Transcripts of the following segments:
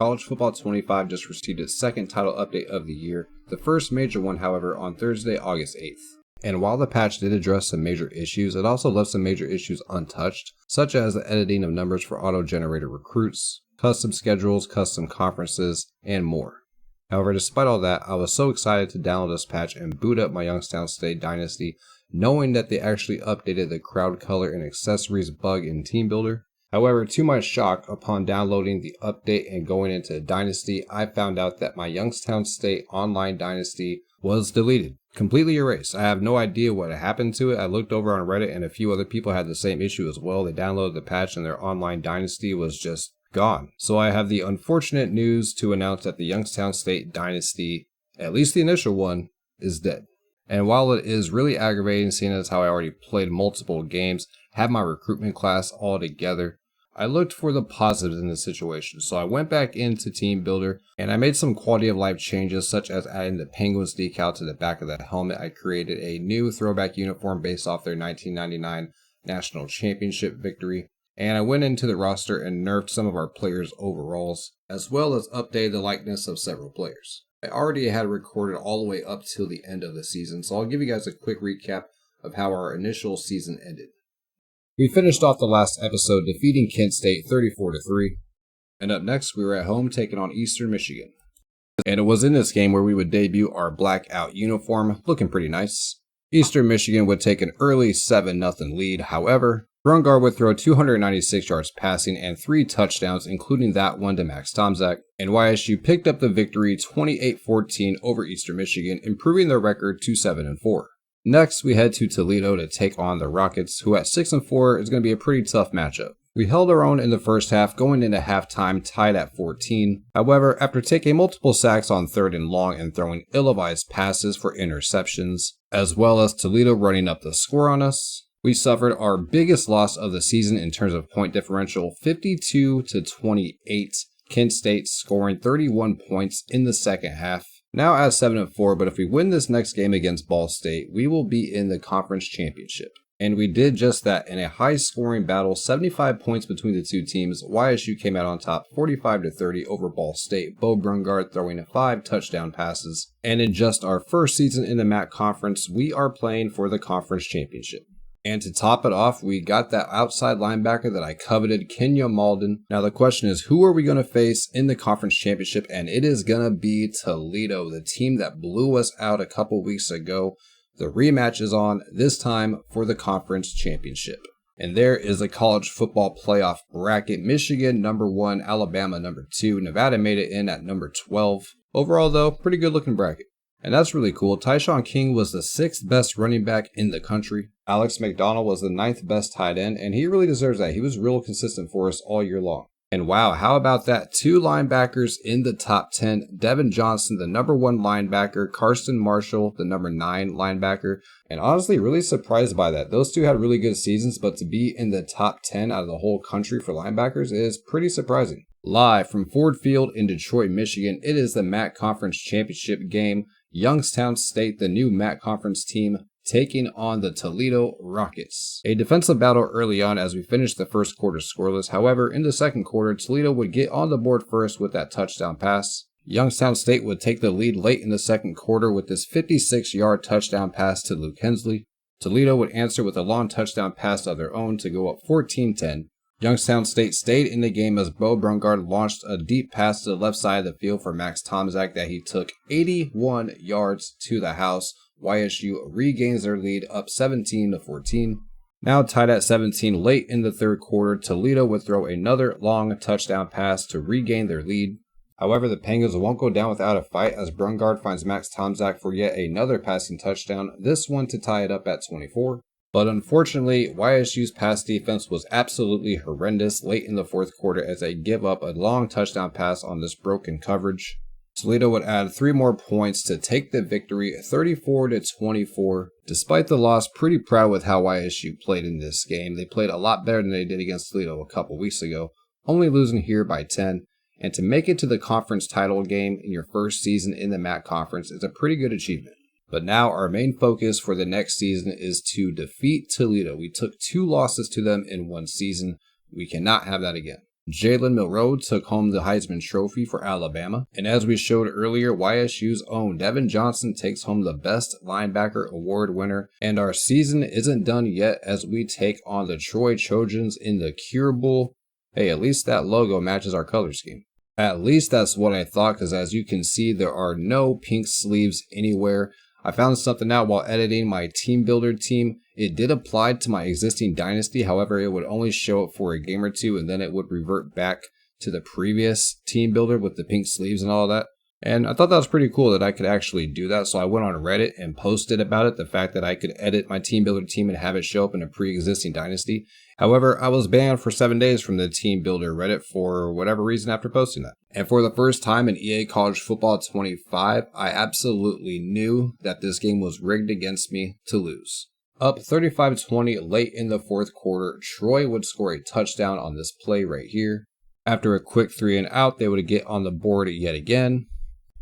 College Football 25 just received its second title update of the year, the first major one, however, on Thursday, August 8th. And while the patch did address some major issues, it also left some major issues untouched, such as the editing of numbers for auto-generated recruits, custom schedules, custom conferences, and more. However, despite all that, I was so excited to download this patch and boot up my Youngstown State Dynasty, knowing that they actually updated the crowd color and accessories bug in TeamBuilder. However, to my shock, upon downloading the update and going into Dynasty, I found out that my Youngstown State Online Dynasty was deleted, completely erased. I have no idea what happened to it. I looked over on Reddit and a few other people had the same issue as well. They downloaded the patch and their Online Dynasty was just gone. So I have the unfortunate news to announce that the Youngstown State Dynasty, at least the initial one, is dead. And while it is really aggravating seeing as how I already played multiple games, had my recruitment class all together, I looked for the positives in the situation. So I went back into TeamBuilder and I made some quality of life changes, such as adding the Penguins decal to the back of the helmet. I created a new throwback uniform based off their 1999 National Championship victory. And I went into the roster and nerfed some of our players' overalls, as well as updated the likeness of several players. I already had recorded all the way up till the end of the season, so I'll give you guys a quick recap of how our initial season ended. We finished off the last episode defeating Kent State 34-3, and up next we were at home taking on Eastern Michigan. And it was in this game where we would debut our blackout uniform, looking pretty nice. Eastern Michigan would take an early 7-0 lead, however, Brungardt would throw 296 yards passing and 3 touchdowns, including that one to 𝗪𝗏, and YSU picked up the victory 28-14 over Eastern Michigan, improving their record to 7-4. Next, we head to Toledo to take on the Rockets, who at 6-4 is going to be a pretty tough matchup. We held our own in the first half, going into halftime tied at 14. However, after taking multiple sacks on 3rd and long and throwing ill-advised passes for interceptions, as well as Toledo running up the score on us, we suffered our biggest loss of the season in terms of point differential, 52-28, Kent State scoring 31 points in the second half. Now at 7-4, but if we win this next game against Ball State, we will be in the conference championship. And we did just that in a high-scoring battle, 75 points between the two teams. YSU came out on top 45-30 over Ball State, Bo Brungardt throwing 5 touchdown passes. And in just our first season in the MAC conference, we are playing for the conference championship. And to top it off, we got that outside linebacker that I coveted, Kenya Malden. Now the question is, who are we going to face in the conference championship? And it is going to be Toledo, the team that blew us out a couple weeks ago. The rematch is on, this time for the conference championship. And there is a college football playoff bracket. Michigan number 1, Alabama number 2, Nevada made it in at number 12. Overall though, pretty good looking bracket. And that's really cool. Tyshawn King was the 6th best running back in the country. Alex McDonald was the 9th best tight end, and he really deserves that. He was real consistent for us all year long. And wow, how about that? 2 linebackers in the top 10. Devin Johnson, the number 1 linebacker. Karsten Marshall, the number 9 linebacker. And honestly, really surprised by that. Those 2 had really good seasons, but to be in the top 10 out of the whole country for linebackers is pretty surprising. Live from Ford Field in Detroit, Michigan, it is the MAC Conference Championship game. Youngstown State, the new MAC Conference team, taking on the Toledo Rockets. A defensive battle early on as we finished the first quarter scoreless. However, in the second quarter, Toledo would get on the board first with that touchdown pass. Youngstown State would take the lead late in the second quarter with this 56-yard touchdown pass to Luke Hensley. Toledo would answer with a long touchdown pass of their own to go up 14-10. Youngstown State stayed in the game as Bo Brungardt launched a deep pass to the left side of the field for 𝗪𝗏 that he took 81 yards to the house. YSU regains their lead up 17-14. Now tied at 17 late in the third quarter, Toledo would throw another long touchdown pass to regain their lead. However, the Penguins won't go down without a fight as Brungardt finds 𝗪𝗏 for yet another passing touchdown, this one to tie it up at 24. But unfortunately, YSU's pass defense was absolutely horrendous late in the fourth quarter as they give up a long touchdown pass on this broken coverage. Toledo would add 3 more points to take the victory 34-24. Despite the loss, pretty proud with how YSU played in this game. They played a lot better than they did against Toledo a couple weeks ago, only losing here by 10. And to make it to the conference title game in your first season in the MAC conference is a pretty good achievement. But now our main focus for the next season is to defeat Toledo. We took 2 losses to them in one season. We cannot have that again. Jalen Milroe took home the Heisman Trophy for Alabama. And as we showed earlier, YSU's own Devin Johnson takes home the Best Linebacker Award winner. And our season isn't done yet as we take on the Troy Trojans in the 𝗀𝗄𝗄. Hey, at least that logo matches our color scheme. At least that's what I thought, because as you can see, there are no pink sleeves anywhere. I found something out while editing my team builder team. It did apply to my existing Dynasty, however, it would only show it for a game or two, and then it would revert back to the previous team builder with the pink sleeves and all that. And I thought that was pretty cool that I could actually do that, so I went on Reddit and posted about it, the fact that I could edit my team builder team and have it show up in a pre-existing Dynasty. However, I was banned for 7 days from the team builder Reddit for whatever reason after posting that. And for the first time in EA College Football 25, I absolutely knew that this game was rigged against me to lose. Up 35-20 late in the fourth quarter, Troy would score a touchdown on this play right here. After a quick 3 and out, they would get on the board yet again.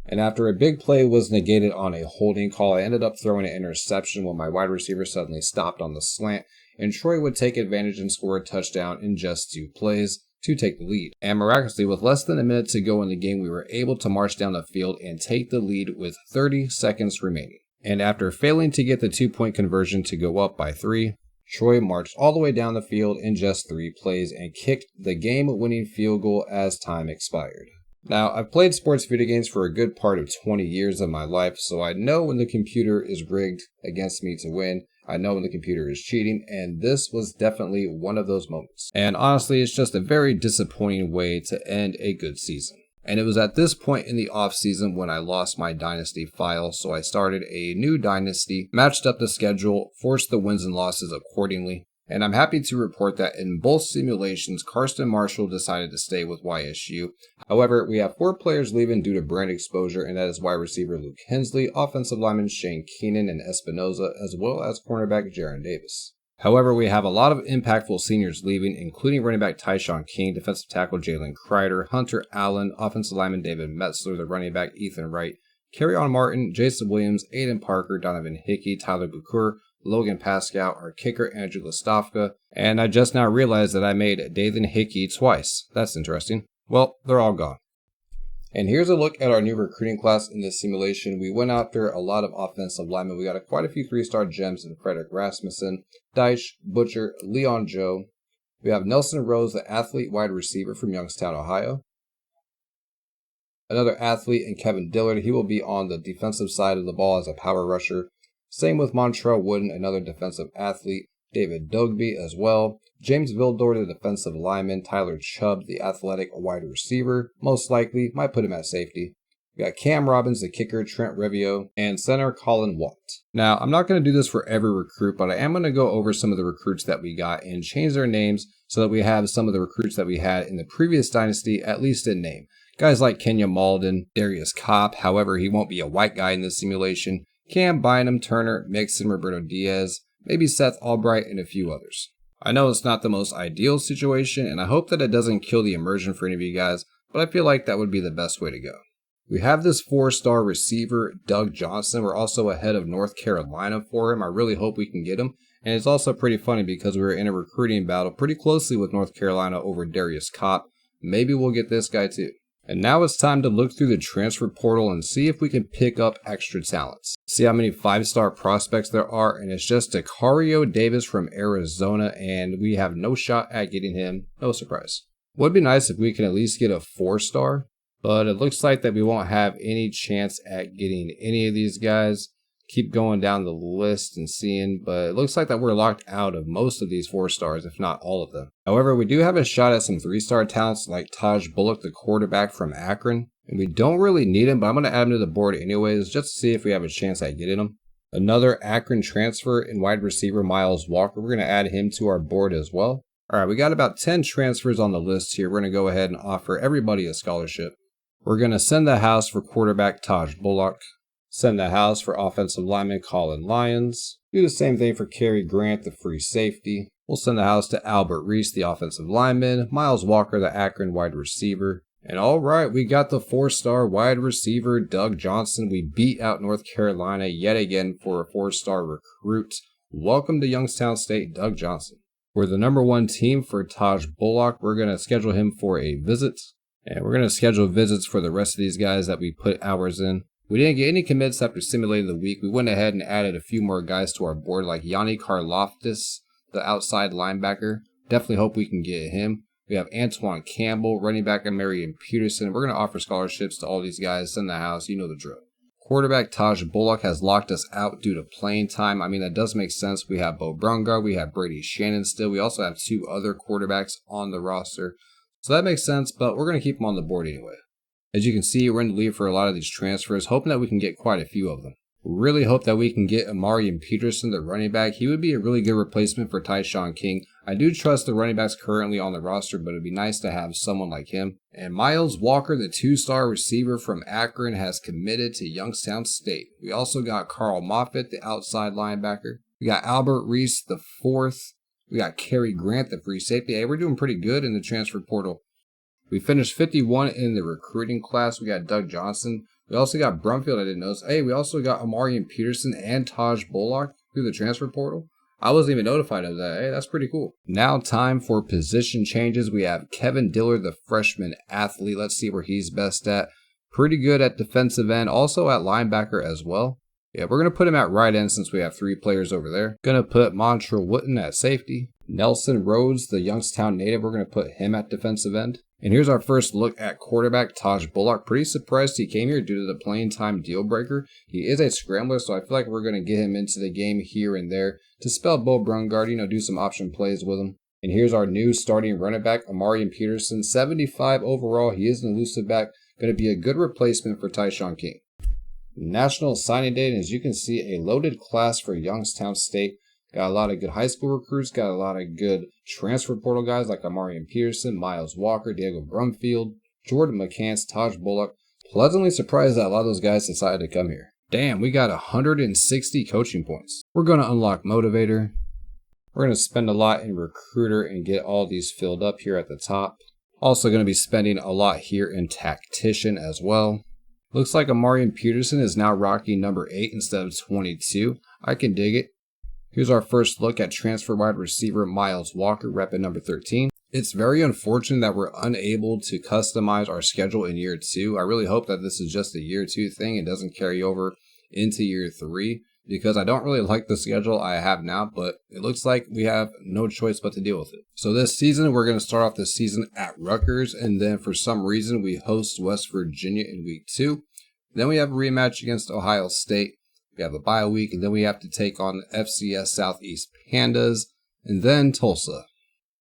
And after a big play was negated on a holding call, I ended up throwing an interception when my wide receiver suddenly stopped on the slant, and Troy would take advantage and score a touchdown in just 2 plays to take the lead. And miraculously, with less than a minute to go in the game, we were able to march down the field and take the lead with 30 seconds remaining. And after failing to get the 2-point conversion to go up by 3, Troy marched all the way down the field in just 3 plays and kicked the game-winning field goal as time expired. Now, I've played sports video games for a good part of 20 years of my life, so I know when the computer is rigged against me to win. I know when the computer is cheating, and this was definitely one of those moments. And honestly, it's just a very disappointing way to end a good season. And it was at this point in the off season when I lost my Dynasty file, so I started a new Dynasty, matched up the schedule, forced the wins and losses accordingly. And I'm happy to report that in both simulations, Karsten Marshall decided to stay with YSU. However, we have 4 players leaving due to brand exposure, and that is wide receiver Luke Hensley, offensive lineman Shane Keenan and Espinoza, as well as cornerback Jaron Davis. However, we have a lot of impactful seniors leaving, including running back Tyshawn King, defensive tackle Jalen Kreider, Hunter Allen, offensive lineman David Metzler, the running back Ethan Wright, Kerryon Martin, Jason Williams, Aiden Parker, Donovan Hickey, Tyler Bukur, Logan Pascal, our kicker Andrew 𝗀𝗏𝗏, and I just now realized that I made 𝗳𝗏𝗃𝗃 twice. That's interesting. Well, they're all gone. And here's a look at our new recruiting class in this simulation. We went after a lot of offensive linemen. We got quite a few 3-star gems in Frederick Rasmussen, Deitch, Butcher, Leon Joe. We have Nelson Rose, the athlete wide receiver from Youngstown, Ohio. Another athlete in Kevin Dillard. He will be on the defensive side of the ball as a power rusher. Same with Montrell Wooden, another defensive athlete. David Dogby as well. James Vildor, the defensive lineman. Tyler Chubb, the athletic wide receiver. Most likely, might put him at safety. We got Cam Robbins, the kicker, Trent Revio, and center Colin Watt. Now, I'm not going to do this for every recruit, but I am going to go over some of the recruits that we got and change their names so that we have some of the recruits that we had in the previous Dynasty, at least in name. Guys like Kenya Malden, Darius Kopp, however, he won't be a white guy in this simulation. Cam Bynum, Turner, Mixon, Roberto Diaz, maybe Seth Albright, and a few others. I know it's not the most ideal situation, and I hope that it doesn't kill the immersion for any of you guys, but I feel like that would be the best way to go. We have this 4-star receiver, Doug Johnson. We're also ahead of North Carolina for him. I really hope we can get him. And it's also pretty funny because we were in a recruiting battle pretty closely with North Carolina over Darius Kopp. Maybe we'll get this guy too. And now it's time to look through the transfer portal and see if we can pick up extra talents. See how many 5-star prospects there are, and it's just Dekario Davis from Arizona, and we have no shot at getting him. No surprise. Would be nice if we can at least get a 4-star, but it looks like that we won't have any chance at getting any of these guys. Keep going down the list and seeing, but it looks like that we're locked out of most of these 4-stars, if not all of them. However, we do have a shot at some 3-star talents like 𝗁𝗏𝗆 𝗆𝗆, the quarterback from Akron. And we don't really need him, but I'm going to add him to the board anyways, just to see if we have a chance at getting him. Another Akron transfer in wide receiver Miles Walker. We're going to add him to our board as well. All right, we got about 10 transfers on the list here. We're going to go ahead and offer everybody a scholarship. We're going to send the house for quarterback 𝗁𝗏𝗆 𝗆𝗆. Send the house for offensive lineman Colin Lyons. Do the same thing for Kerry Grant, the free safety. We'll send the house to Albert Reese, the offensive lineman. Miles Walker, the Akron wide receiver. And all right, we got the 4-star wide receiver, Doug Johnson. We beat out North Carolina yet again for a 4-star recruit. Welcome to Youngstown State, Doug Johnson. We're the #1 team for 𝗳𝗏𝗆. We're going to schedule him for a visit. And we're going to schedule visits for the rest of these guys that we put hours in. We didn't get any commits after simulating the week. We went ahead and added a few more guys to our board, like 𝗂𝗍𝗆𝗆, the outside linebacker. Definitely hope we can get him. We have Antoine Campbell, running back 𝗪𝗏𝗡 Peterson. We're going to offer scholarships to all these guys in the house. You know the drill. Quarterback 𝗳𝗏𝗆𝗆 has locked us out due to playing time. I mean, that does make sense. We have Bo Brungard. We have Brady Shannon still. We also have 2 other quarterbacks on the roster. So that makes sense, but we're going to keep them on the board anyway. As you can see, we're in the lead for a lot of these transfers, hoping that we can get quite a few of them. Really hope that we can get 𝗪𝗏𝗡 Peterson, the running back. He would be a really good replacement for Tyshawn King. I do trust the running backs currently on the roster, but it'd be nice to have someone like him. And Miles Walker, the 2-star receiver from Akron, has committed to Youngstown State. We also got Carl Moffitt, the outside linebacker. We got Albert Reese, the 4th. We got Kerry Grant, the free safety. Hey, we're doing pretty good in the transfer portal. We finished 51 in the recruiting class. We got Doug Johnson. We also got Brumfield, I didn't notice. Hey, we also got 𝗪𝗏𝗡 Peterson and 𝗳𝗏𝗆𝗆𝗆 through the transfer portal. I wasn't even notified of that. Hey, that's pretty cool. Now time for position changes. We have Kevin Diller, the freshman athlete. Let's see where he's best at. Pretty good at defensive end, also at linebacker as well. Yeah, we're going to put him at right end since we have 3 players over there. Going to put Montrell Wooten at safety. Nelson Rhodes, the Youngstown native, we're going to put him at defensive end. And here's our first look at quarterback 𝗳𝗏𝗆𝗆𝗆. Pretty surprised he came here due to the playing time deal breaker. He is a scrambler, so I feel like we're going to get him into the game here and there to spell Bo Brungard, do some option plays with him. And here's our new starting running back, 𝗪𝗏𝗡 Peterson, 75 overall. He is an elusive back, going to be a good replacement for Tyshawn King. National signing day, and as you can see, a loaded class for Youngstown State. Got a lot of good high school recruits, got a lot of good transfer portal guys like 𝗪𝗏𝗡 Peterson, Miles Walker, Diego Brumfield, Jordan McCants, 𝗳𝗏𝗆𝗆𝗆𝗆. Pleasantly surprised that a lot of those guys decided to come here. Damn, we got 160 coaching points. We're going to unlock Motivator. We're going to spend a lot in Recruiter and get all these filled up here at the top. Also going to be spending a lot here in Tactician as well. Looks like 𝗪𝗏𝗡 Peterson is now rocking number 8 instead of 22. I can dig it. Here's our first look at transfer wide receiver Miles Walker, repping number 13. It's very unfortunate that we're unable to customize our schedule in year 2. I really hope that this is just a year 2 thing and doesn't carry over into year 3, because I don't really like the schedule I have now, but it looks like we have no choice but to deal with it. So this season, we're going to start off the season at Rutgers, and then for some reason, we host West Virginia in week 2. Then we have a rematch against Ohio State. We have a bye week, and then we have to take on the FCS Southeast Pandas, and then Tulsa.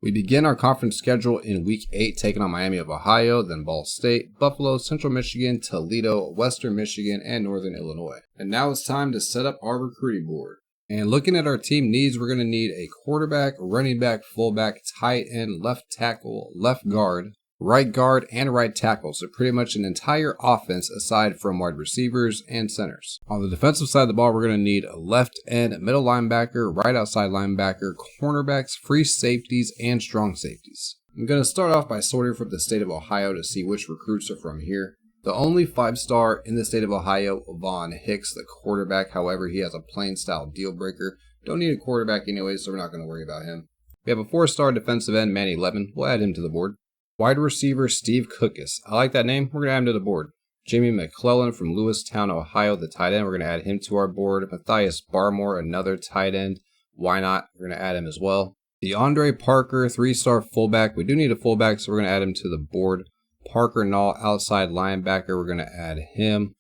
We begin our conference schedule in week 8, taking on Miami of Ohio, then Ball State, Buffalo, Central Michigan, Toledo, Western Michigan, and Northern Illinois. And now it's time to set up our recruiting board. And looking at our team needs, we're going to need a quarterback, running back, fullback, tight end, left tackle, left guard, right guard, and right tackle. So pretty much an entire offense aside from wide receivers and centers. On the defensive side of the ball, we're going to need a left end, middle linebacker, right outside linebacker, cornerbacks, free safeties, and strong safeties. I'm going to start off by sorting from the state of Ohio to see which recruits are from here. The only 5-star in the state of Ohio, Von Hicks, the quarterback. However, he has a playing style deal breaker. Don't need a quarterback anyway, so we're not going to worry about him. We have a 4-star defensive end, Manny Levin. We'll add him to the board. Wide receiver, Steve Cookis. I like that name. We're going to add him to the board. Jamie McClellan from Lewistown, Ohio, the tight end. We're going to add him to our board. Matthias Barmore, another tight end. Why not? We're going to add him as well. DeAndre Parker, 3-star fullback. We do need a fullback, so we're going to add him to the board. Parker Nall, outside linebacker. We're going to add him.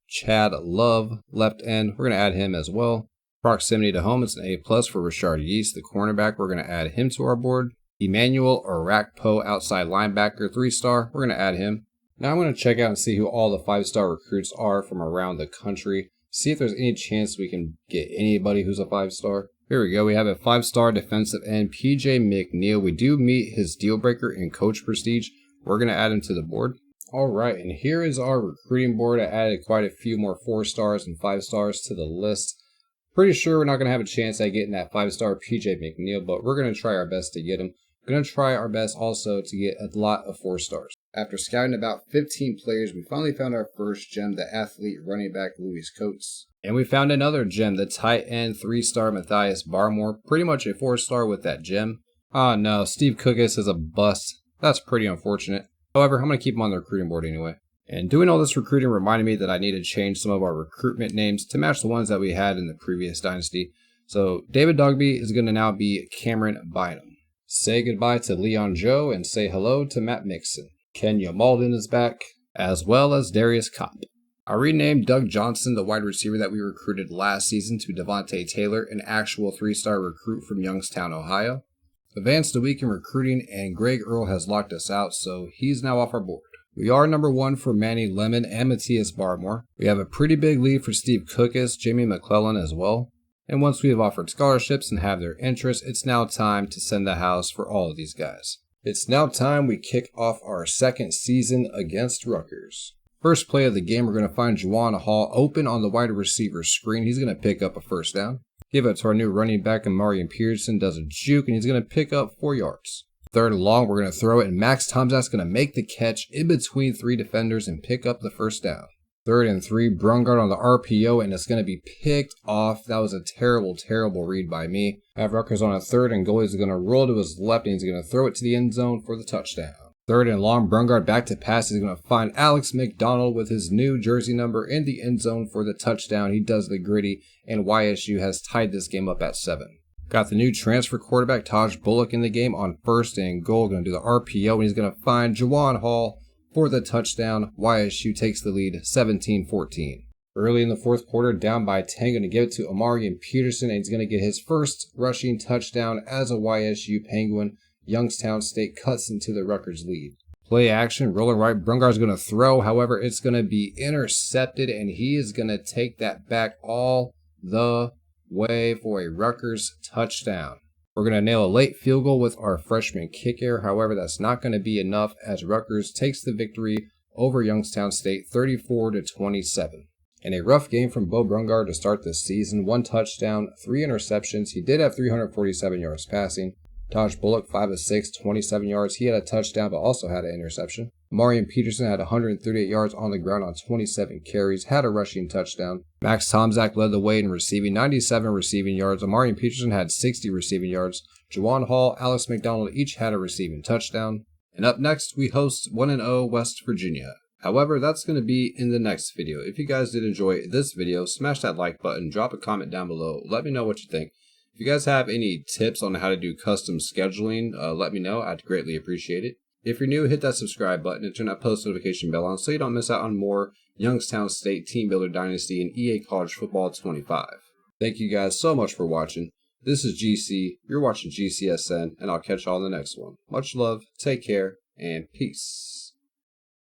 Chad Love, left end. We're going to add him as well. Proximity to home, it's an A+ for Rashard Yeast, the cornerback. We're going to add him to our board. Emmanuel Orakpo, outside linebacker, 3-star. We're going to add him. Now I'm going to check out and see who all the 5-star recruits are from around the country. See if there's any chance we can get anybody who's a 5-star. Here we go. We have a 5-star defensive end, PJ McNeil. We do meet his deal breaker in coach prestige. We're going to add him to the board. All right, and here is our recruiting board. I added quite a few more 4-stars and 5-stars to the list. Pretty sure we're not going to have a chance at getting that 5-star PJ McNeil, but we're going to try our best to get him. Going to try our best also to get a lot of 4-stars. After scouting about 15 players, we finally found our first gem, the athlete running back 𝗁𝗏𝗏𝗏. And we found another gem, the tight end 3-star 𝗁𝗏𝗏𝗏, pretty much a 4-star with that gem. Oh no, Steve Cookis is a bust. That's pretty unfortunate. However, I'm going to keep him on the recruiting board anyway. And doing all this recruiting reminded me that I need to change some of our recruitment names to match the ones that we had in the previous dynasty. So David Dogby is going to now be Cameron Bynum. Say goodbye to Leon Joe and say hello to Matt Mixon. Kenya Malden is back, as well as Darius Kopp. I renamed Doug Johnson, the wide receiver that we recruited last season, to Devontae Taylor, an actual 3-star recruit from Youngstown, Ohio. Advanced a week in recruiting, and Greg Earl has locked us out, so he's now off our board. We are number 1 for Manny Lemon and Matthias Barmore. We have a pretty big lead for Steve Cookis, Jimmy McClellan as well. And once we have offered scholarships and have their interest, it's now time to send the house for all of these guys. It's now time we kick off our second season against Rutgers. First play of the game, we're going to find 𝗀𝗏𝗏𝗏 open on the wide receiver screen. He's going to pick up a first down. Give it to our new running back, 𝗪𝗓𝗓, does a juke, and he's going to pick up 4 yards. Third and long, we're going to throw it, and Max Tomczak's going to make the catch in between 3 defenders and pick up the first down. 3rd and 3, Brungard on the RPO, and it's going to be picked off. That was a terrible, terrible read by me. Have Rutgers on a 3rd, and goalie is going to roll to his left, and he's going to throw it to the end zone for the touchdown. 3rd and long, Brungard back to pass. He's going to find Alex McDonald with his new jersey number in the end zone for the touchdown. He does the gritty, and YSU has tied this game up at 7. Got the new transfer quarterback, 𝗁𝗏𝗏𝗏, in the game on 1st and goal. Going to do the RPO, and he's going to find 𝗀𝗏𝗏𝗏 for the touchdown. YSU takes the lead 17-14. Early in the 4th quarter, down by 10, going to give it to 𝗪𝗓𝗓𝗓, and he's going to get his first rushing touchdown as a YSU Penguin. Youngstown State cuts into the Rutgers lead. Play action, rolling right, Brungard's going to throw. However, it's going to be intercepted, and he is going to take that back all the way for a Rutgers touchdown. We're going to nail a late field goal with our freshman kicker. However, that's not going to be enough as Rutgers takes the victory over Youngstown State 34-27. And a rough game from Bo Brungard to start this season. 1 touchdown, 3 interceptions. He did have 347 yards passing. 𝗁𝗏𝗏𝗏𝗏, 5 of 6, 27 yards. He had a touchdown, but also had an interception. 𝗪𝗓𝗓𝗓 had 138 yards on the ground on 27 carries, had a rushing touchdown. Max Tomczak led the way in receiving, 97 receiving yards. 𝗪𝗓𝗓𝗓 had 60 receiving yards. 𝗀𝗏𝗏𝗏𝗏, Alex McDonald each had a receiving touchdown. And up next, we host 1-0 West Virginia. However, that's going to be in the next video. If you guys did enjoy this video, smash that like button, drop a comment down below, let me know what you think. If you guys have any tips on how to do custom scheduling, let me know. I'd greatly appreciate it. If you're new, hit that subscribe button and turn that post notification bell on so you don't miss out on more Youngstown State Team Builder Dynasty and EA College Football 25. Thank you guys so much for watching. This is GC, you're watching GCSN, and I'll catch y'all in the next one. Much love, take care, and peace.